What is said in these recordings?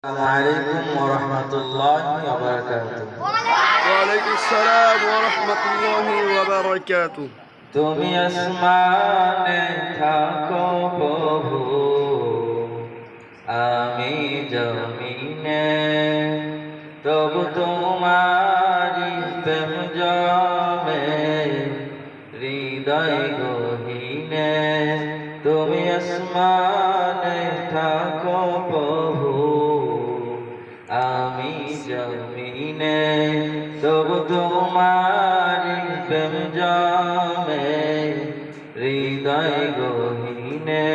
عليكم ورحمة الله وبركاته وعليكم السلام ورحمة الله وبركاته তুমি আসমানে থাকো প্রভু আমি জমিনে তবু তোমারি প্রেম জমে হৃদয় গহীনে তুমি আসমানে থাকো প্রভু আমি জমিনে তবু তোমারি প্রেম জমে হৃদয় গহীনে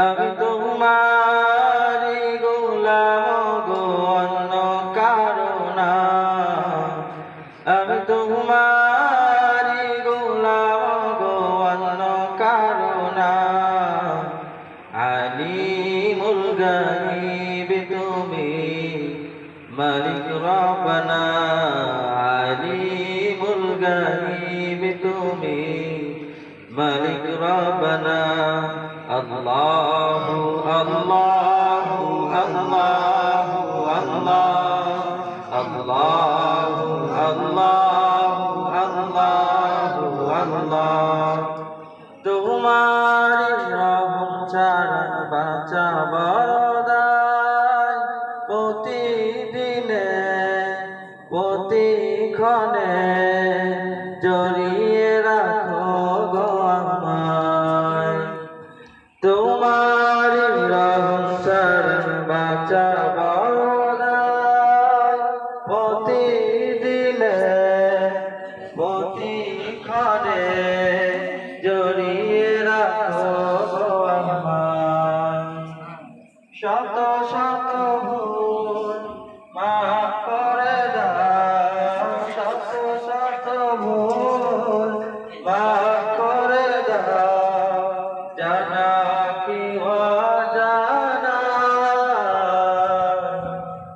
আমি তোমারি গোলাম গো অন্য কারো না আমি তোমারি গোলাম গো অন্য কারো না আলিমুল গায়ব তুমি মালিক রব্বানা আলিমুল গায়ব তুমি মালিক রব্বানা আল্লাহু আল্লাহু আল্লাহু আল্লাহ আল্লাহু আল্লাহু আল্লাহু আল্লাহ তোমার রহম ছাড়া বাঁচা বড়দায় প্রতিদিনে প্রতিক্ষণে জড়িয়ে রাখো গো আমায় তোমার রহম ছাড়া বাঁচা বড়দায় প্রতিদিনে প্রতিক্ষণে জড়িয়ে রাখো গো আমায় শত শত ভুল মাফ করে দাও শত শত ভুল মাফ করে দাও জানা কি অজানা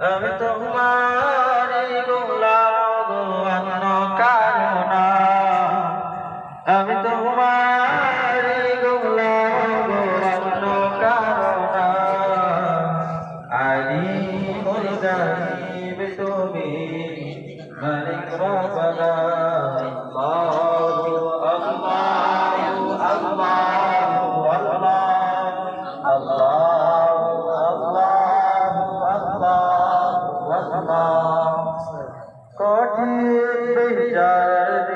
আমি তোমারি গোলাম গো অন্য কারো না আমি তোমারি গোলাম গো অন্য কারো না আলিমুল গায়ব তুমি মালিক রব্বানা আল্লাহু আল্লাহু আল্লাহু আল্লাহ আল্লাহু আল্লাহু আল্লাহু আল্লাহ কঠিন বিচার